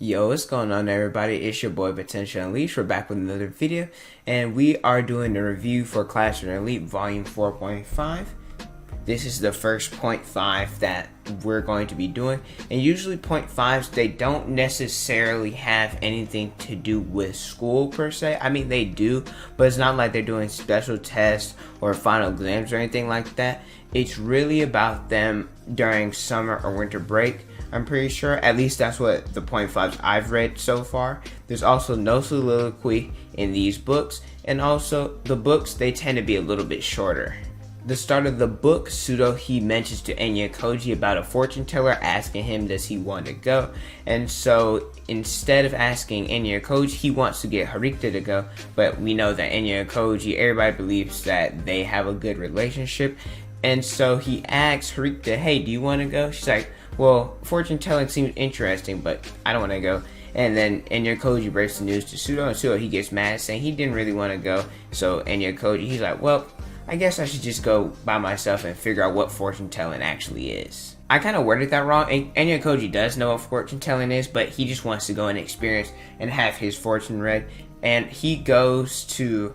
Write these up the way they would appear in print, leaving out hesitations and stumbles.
Yo, what's going on everybody? It's your boy Potential Unleashed. We're back with another video and we are doing the review for Classroom Elite Volume 4.5. This is the first point 5 that we're going to be doing, and usually point 5s, they don't necessarily have anything to do with school per se. I mean, they do, but it's not like they're doing special tests or final exams or anything like that. It's really about them during summer or winter break. I'm pretty sure, at least that's what the point 5s I've read so far. There's also no soliloquy in these books, and also the books, they tend to be a little bit shorter. The start of the book, Sudo, he mentions to Enya Koji about a fortune teller asking him does he want to go, and so instead of asking Enya Koji, he wants to get Harita to go, but we know that Enya Koji, everybody believes that they have a good relationship, and so he asks Harita, hey, do you want to go? She's like, well, fortune telling seems interesting, but I don't want to go. And then Enya Koji breaks the news to Sudo, and Sudo, he gets mad saying he didn't really want to go, so Enya Koji, he's like, well, I guess I should just go by myself and figure out what fortune telling actually is. I kind of worded that wrong. Enya Koji does know what fortune telling is, but he just wants to go and experience and have his fortune read. And he goes to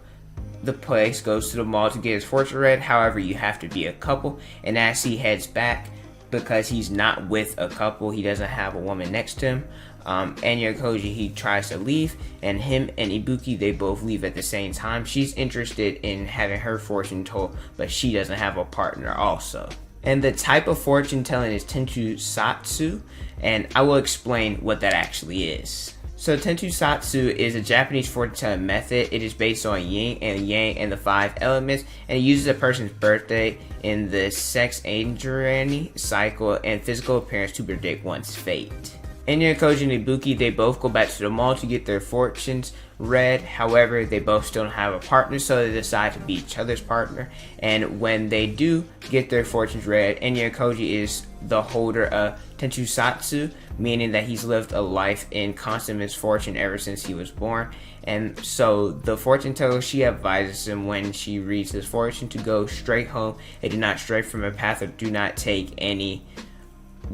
the place, goes to the mall to get his fortune read. However, you have to be a couple. And as he heads back, because he's not with a couple, he doesn't have a woman next to him, Enya Koji, he tries to leave, and him and Ibuki, they both leave at the same time. She's interested in having her fortune told, but she doesn't have a partner also. And the type of fortune telling is Tenchu Satsu, and I will explain what that actually is. So Tenchu Satsu is a Japanese fortune telling method. It is based on yin and yang and the 5 elements, and it uses a person's birthday in the sex androgyny cycle and physical appearance to predict one's fate. Enya Koji and Ibuki, they both go back to the mall to get their fortunes read. However, they both still don't have a partner, so they decide to be each other's partner. And when they do get their fortunes read, Enya Koji is the holder of Tenchusatsu, meaning that he's lived a life in constant misfortune ever since he was born. And so the fortune teller, she advises him when she reads his fortune to go straight home and do not stray from a path or do not take any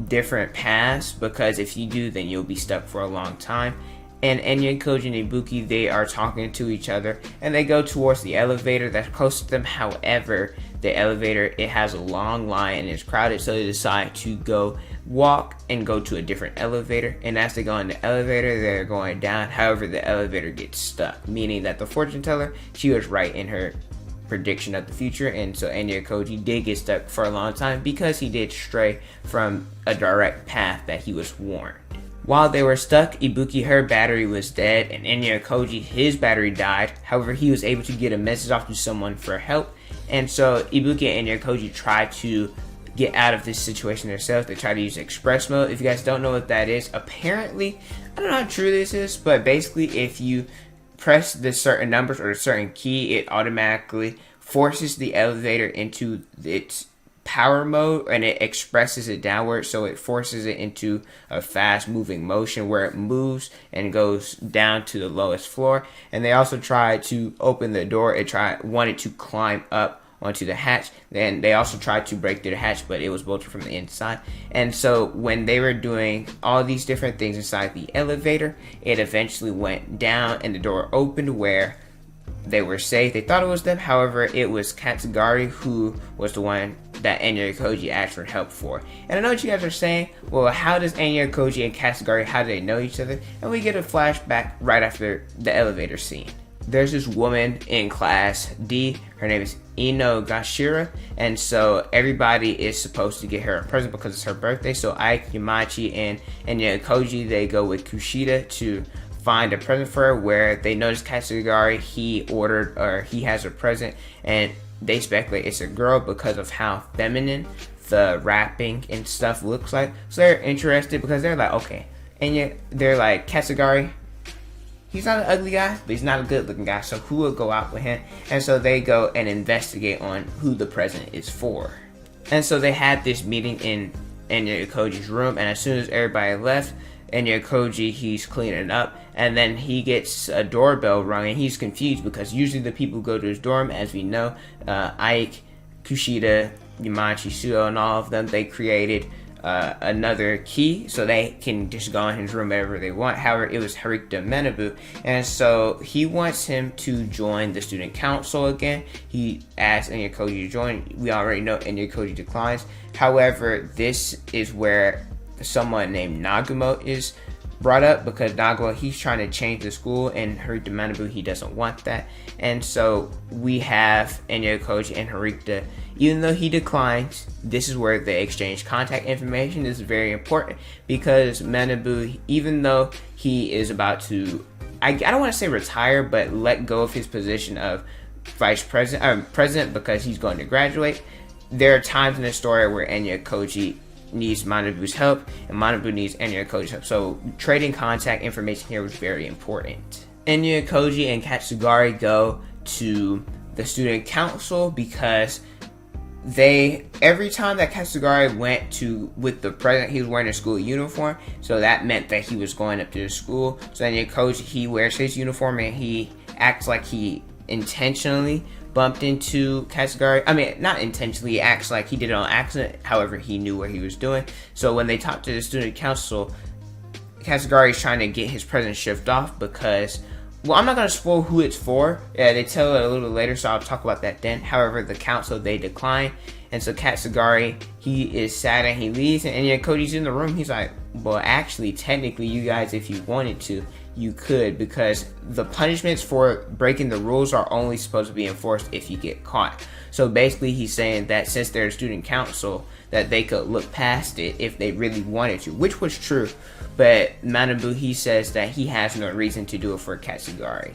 different paths, because if you do, then you'll be stuck for a long time. And Enya Koji and Ibuki, they are talking to each other, and they go towards the elevator that's close to them. However, the elevator, it has a long line and it's crowded, so they decide to go walk and go to a different elevator. And as they go in the elevator, they're going down. However, the elevator gets stuck, meaning that the fortune teller, she was right in her prediction of the future, and so Enya Koji did get stuck for a long time because he did stray from a direct path that he was warned. While they were stuck, Ibuki, her battery was dead, and Enya Koji, his battery died. However, he was able to get a message off to someone for help, and so Ibuki and Enya Koji tried to get out of this situation themselves. They try to use express mode. If you guys don't know what that is, apparently, I don't know how true this is, but basically if you press the certain numbers or a certain key, it automatically forces the elevator into its power mode, and it expresses it downward, so it forces it into a fast moving motion where it moves and goes down to the lowest floor. And they also tried to open the door. It wanted to climb up onto the hatch. Then they also tried to break through the hatch, but it was bolted from the inside. And so when they were doing all these different things inside the elevator, it eventually went down and the door opened where they were safe. They thought it was them. However, it was Katsugari who was the one that Enya Koji asked for help for. And I know what you guys are saying, well, how does Enya Koji and Katsugari, how do they know each other? And we get a flashback right after the elevator scene. There's this woman in class D, her name is Inogashira, and so everybody is supposed to get her a present because it's her birthday. So Ike, Yamauchi, and Enya Koji, they go with Kushida to find a present for her, where they notice Katsugari, he has a present, and they speculate it's a girl because of how feminine the wrapping and stuff looks like. So they're interested because they're like, okay, and they're like, Katsugari, he's not an ugly guy, but he's not a good looking guy, so who will go out with him? And so they go and investigate on who the present is for. And so they had this meeting in Enya Koji's room, and as soon as everybody left, Enya Koji, he's cleaning up, and then he gets a doorbell rung, and he's confused because usually the people who go to his dorm, as we know, Ike, Kushida, Yamachi, Suo, and all of them, they created another key so they can just go in his room whenever they want. However, it was Harikta Manabu, and so he wants him to join the student council again. He asked Enyakoji to join. We already know Enyakoji declines. However, this is where someone named Nagumo is brought up, because Nagumo, he's trying to change the school, and Harikta Manabu, he doesn't want that. And so we have Enyakoji and Harikta. Even though he declines, this is where they exchange contact information. This is very important because Manabu, even though he is about to, I don't want to say retire, but let go of his position of president because he's going to graduate, there are times in the story where Enyakoji needs Manabu's help, and Manabu needs Enyakoji's help. So trading contact information here was very important. Enyakoji and Katsugari go to the student council because every time that Katsugari went with the president, he was wearing a school uniform, so that meant that he was going up to the school. So Enyakoji, he wears his uniform and he acts like he intentionally bumped into Katsugari. I mean, not intentionally, he acts like he did it on accident. However, he knew what he was doing. So when they talked to the student council, Katsugari is trying to get his present shift off because, well, I'm not going to spoil who it's for. They tell it a little later, so I'll talk about that then. However, the council, they decline. And so Katsugari, he is sad and he leaves. And Enyakoji's in the room. He's like, well, actually, technically, you guys, if you wanted to, you could, because the punishments for breaking the rules are only supposed to be enforced if you get caught. So basically, he's saying that since they're a student council, that they could look past it if they really wanted to, which was true. But Manabu, he says that he has no reason to do it for Katsugari.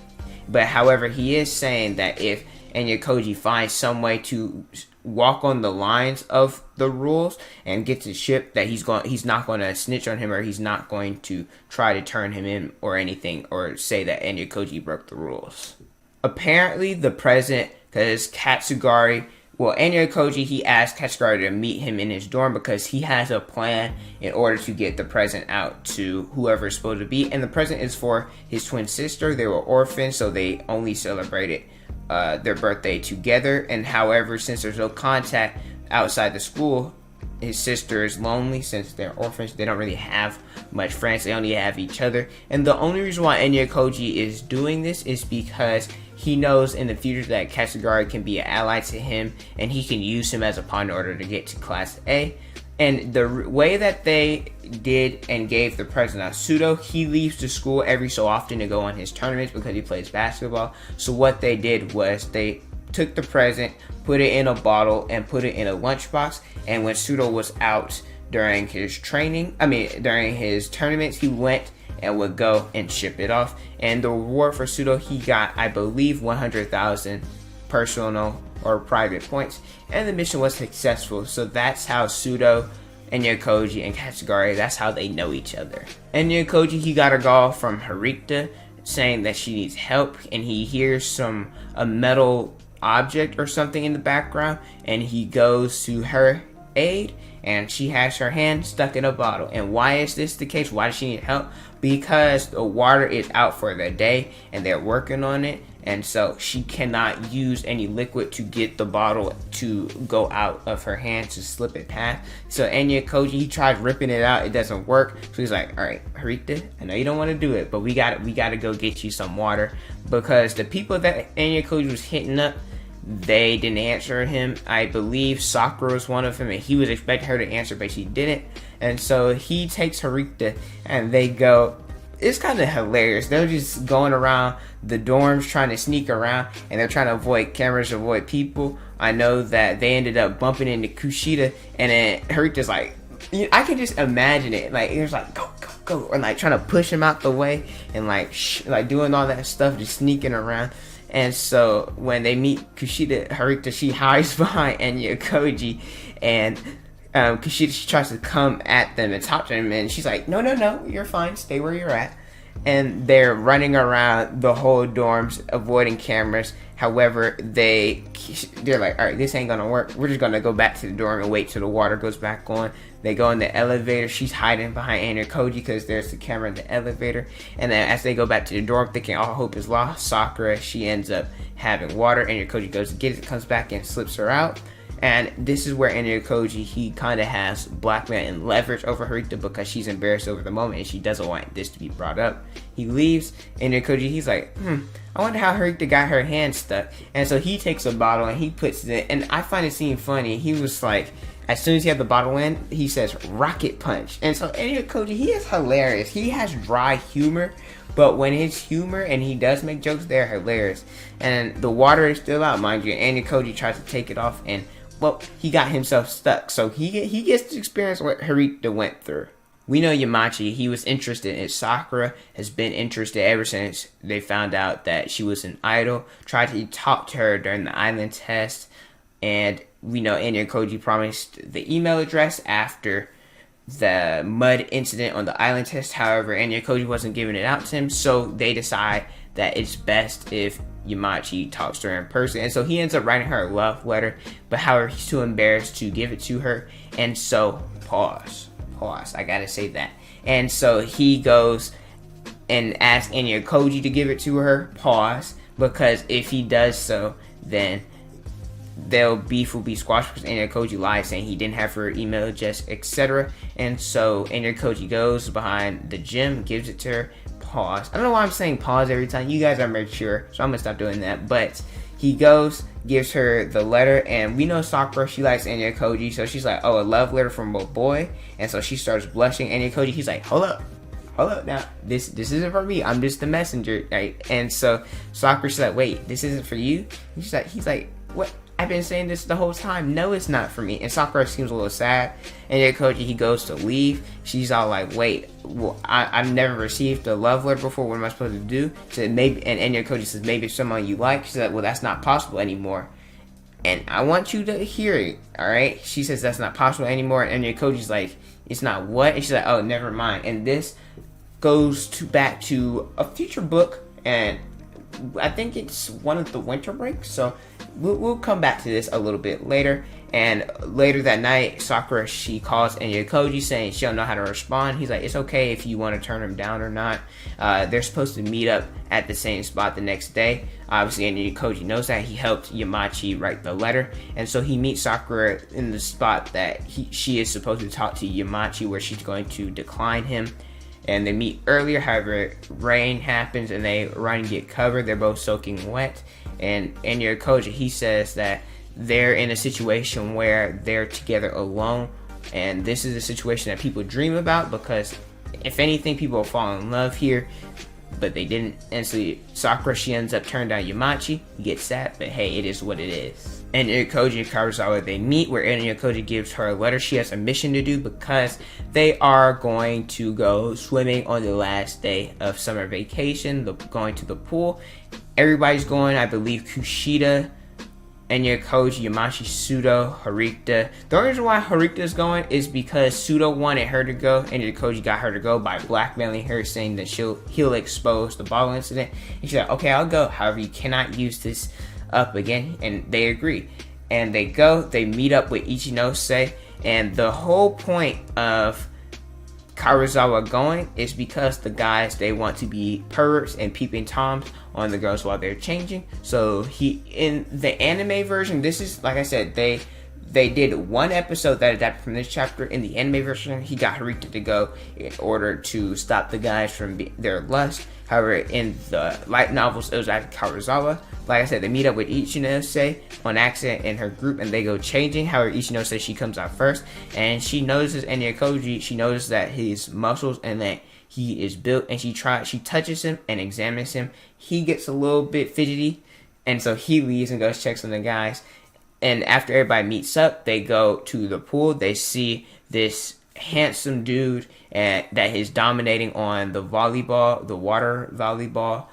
But however, he is saying that if Enyakoji finds some way to walk on the lines of the rules and get to ship, that he's not going to snitch on him, or he's not going to try to turn him in or anything, or say that Enyakoji broke the rules. Apparently, the president, because Enyakoji, he asked Katsugari to meet him in his dorm because he has a plan in order to get the present out to whoever it's supposed to be. And the present is for his twin sister. They were orphans, so they only celebrated their birthday together. And however, since there's no contact outside the school, his sister is lonely. Since they're orphans, they don't really have much friends. They only have each other. And the only reason why Enyakoji is doing this is because he knows in the future that Katsugari can be an ally to him, and he can use him as a pawn in order to get to Class A. And the way that they did and gave the president Sudo, he leaves the school every so often to go on his tournaments because he plays basketball. So what they did was they took the present, put it in a bottle, and put it in a lunchbox. And when Sudo was out during his during his tournaments, he went and would go and ship it off. And the reward for Sudo, he got, I believe, 100,000 personal or private points, and the mission was successful. So that's how Sudo, Enyakoji, and Katsugari, that's how they know each other. Enyakoji, he got a call from Harikta saying that she needs help, and he hears a metal object or something in the background, and he goes to her aid, and she has her hand stuck in a bottle. And why is this the case? Why does she need help? Because the water is out for the day and they're working on it, and so she cannot use any liquid to get the bottle to go out of her hand, to slip it past. So Enyakoji, he tries ripping it out, it doesn't work. So he's like, all right, Harikta, I know you don't want to do it, but we got to go get you some water, because the people that Enyakoji was hitting up, they didn't answer him. I believe Sakura was one of them, and he was expecting her to answer, but she didn't. And so he takes Harikta, and they go. It's kind of hilarious. They're just going around the dorms trying to sneak around, and they're trying to avoid cameras, avoid people. I know that they ended up bumping into Kushida, and then Harikta's like, I can just imagine it. Like, it was like, go, go, go, and like trying to push him out the way, and like doing all that stuff, just sneaking around. And so when they meet Kushida, Harikta, she hides behind Enyakoji, and Kushida, she tries to come at them and talk to them, and she's like, no, you're fine, stay where you're at. And they're running around the whole dorms, avoiding cameras. However, they're like, all right, this ain't gonna work. We're just gonna go back to the dorm and wait till the water goes back on. They go in the elevator. She's hiding behind Enyakoji because there's the camera in the elevator. And then as they go back to the dorm, thinking all hope is lost, Sakura, she ends up having water. Enyakoji goes to get it, comes back and slips her out. And this is where Enya Koji, he kind of has blackmail and leverage over Harita because she's embarrassed over the moment and she doesn't want this to be brought up. He leaves. Enya Koji, he's like, I wonder how Harita got her hand stuck. And so he takes a bottle and he puts it in. And I find it scene funny. He was like, as soon as he had the bottle in, he says, rocket punch. And so Enya Koji, he is hilarious. He has dry humor. But when his humor and he does make jokes, they're hilarious. And the water is still out, mind you. Enya Koji tries to take it off and, well, he got himself stuck. So he gets to experience what Harita went through. We know Yamauchi, he was interested in Sakura, has been interested ever since they found out that she was an idol. Tried to talk to her during the island test. And we know Enya Koji promised the email address after the mud incident on the island test. However, Enya Koji wasn't giving it out to him, so they decide that it's best if Yamauchi talks to her in person. And so he ends up writing her a love letter, but however, he's too embarrassed to give it to her. And so, pause, I gotta say that. And so he goes and asks Enya Koji to give it to her, pause, because if he does so, then their beef will be squashed because Enya Koji lied saying he didn't have her email address, etc. And so Enya Koji goes behind the gym, gives it to her, pause. I don't know why I'm saying pause every time. You guys are mature, so I'm gonna stop doing that. But he goes, gives her the letter, and we know Sakura, she likes Enya Koji, so she's like, oh, a love letter from a boy. And so she starts blushing. Enya Koji, he's like, hold up now, this isn't for me, I'm just the messenger, right? And so Sakura, she's like, wait, this isn't for you? He's like, what? I've been saying this the whole time. No, it's not for me. And Sakura seems a little sad. And Enya Koji, he goes to leave. She's all like, wait, well, I've never received a love letter before. What am I supposed to do? So maybe, and Enya Koji says, maybe it's someone you like. She's like, well, that's not possible anymore. And I want you to hear it, all right? She says that's not possible anymore. And Enya Koji's like, it's not what? And she's like, oh, never mind. And this goes back to a future book, and I think it's one of the winter breaks, so we'll come back to this a little bit later. And later that night, Sakura, she calls Enya Koji saying she don't know how to respond. He's like, it's okay if you want to turn him down or not. They're supposed to meet up at the same spot the next day. Obviously, Enya Koji knows that. He helped Yamauchi write the letter, and so he meets Sakura in the spot that she is supposed to talk to Yamauchi, where she's going to decline him. And they meet earlier, however, rain happens and they run and get covered. They're both soaking wet. And Enya Koji, he says that they're in a situation where they're together alone. And this is a situation that people dream about, because if anything, people will fall in love here, but they didn't. And so Sakura, she ends up turning down Yamauchi. He gets sad, but hey, it is what it is. And Enya Koji and Karusawa, they meet, where Enya Koji gives her a letter. She has a mission to do because they are going to go swimming on the last day of summer vacation, going to the pool. Everybody's going, I believe Kushida, Enya Koji, Yamauchi, Sudo, Harita. The only reason why Harita is going is because Sudo wanted her to go, and Enya Koji got her to go by blackmailing her, saying that he'll expose the bottle incident. And she's like, okay, I'll go. However, you cannot use this up again. And they agree. And they go, they meet up with Ichinose. And the whole point of Karusawa going is because the guys, they want to be perverts and peeping toms on the girls while they're changing. So he, in the anime version, this is, like I said, they did one episode that adapted from this chapter. In the anime version, he got Harita to go in order to stop the guys from their lust. However, in the light novels, it was actually Karusawa. Like I said, they meet up with Ichinose on accident in her group, and they go changing. However, Ichinose, she comes out first, and she notices Enya Koji. She notices that his muscles and that he is built, and she touches him and examines him. He gets a little bit fidgety, and so he leaves and goes checks on the guys. And after everybody meets up, they go to the pool. They see this handsome dude that is dominating on the volleyball, the water volleyball.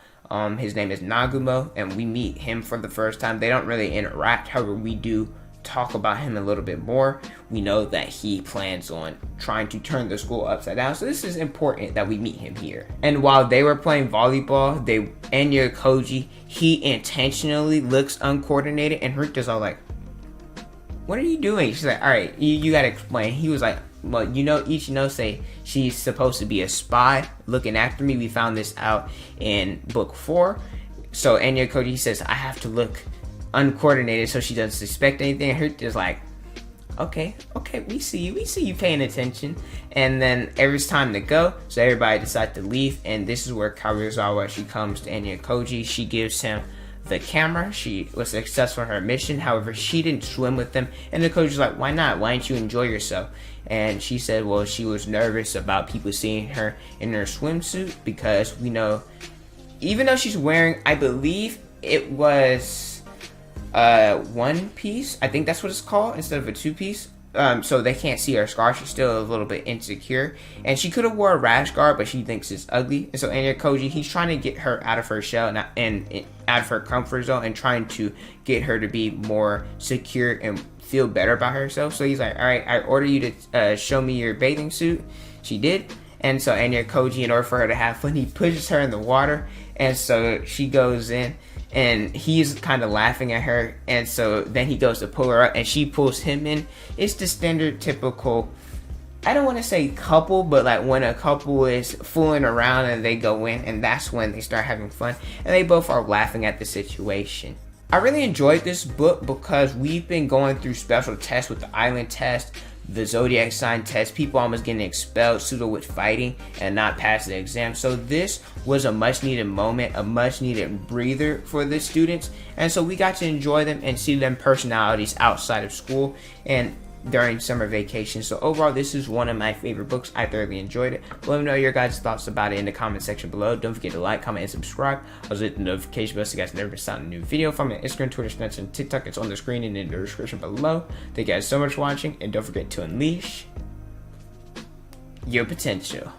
His name is Nagumo, and we meet him for the first time. They don't really interact. However, we do talk about him a little bit more. We know that he plans on trying to turn the school upside down. So this is important that we meet him here. And while they were playing volleyball, Enya Koji, he intentionally looks uncoordinated, and Harita's all like, what are you doing? She's like, all right, you gotta explain. He was like, well, you know, Ichinose, she's supposed to be a spy looking after me. We found this out in book 4. So Enya Koji says, I have to look uncoordinated, so she doesn't suspect anything. And her just like, okay, we see you paying attention. And then it's time to go, so everybody decides to leave. And this is where Karuizawa, she comes to Anya Koji. She gives him the camera. She was successful in her mission, however she didn't swim with them. And the coach was like, why not? Why didn't you enjoy yourself? And she said, well, she was nervous about people seeing her in her swimsuit, because we know, even though she's wearing, I believe it was one piece, I think that's what it's called, instead of a two-piece, so they can't see her scar. She's still a little bit insecure, and she could have wore a rash guard, but she thinks it's ugly. And so Anya Koji, he's trying to get her out of her shell and out of her comfort zone, and trying to get her to be more secure and feel better about herself. So he's like, all right, I order you to show me your bathing suit. She did. And so Anya Koji, in order for her to have fun, he pushes her in the water, and so she goes in, and he's kind of laughing at her, and so then he goes to pull her up, and she pulls him in. It's the standard typical, I don't want to say couple, but like when a couple is fooling around and they go in, and that's when they start having fun, and they both are laughing at the situation. I really enjoyed this book because we've been going through special tests with the island test, the zodiac sign test, people almost getting expelled pseudo with fighting and not passing the exam. So this was a much needed moment, a much needed breather for the students, and so we got to enjoy them and see them personalities outside of school and during summer vacation. So overall, this is one of my favorite books. I thoroughly enjoyed it. Let me know your guys' thoughts about it in the comment section below. Don't forget to like, comment, and subscribe. Also hit the notification bell so you guys never miss out on a new video. Follow me on Instagram, Twitter, Snapchat, and TikTok. It's on the screen and in the description below. Thank you guys so much for watching, and don't forget to unleash your potential.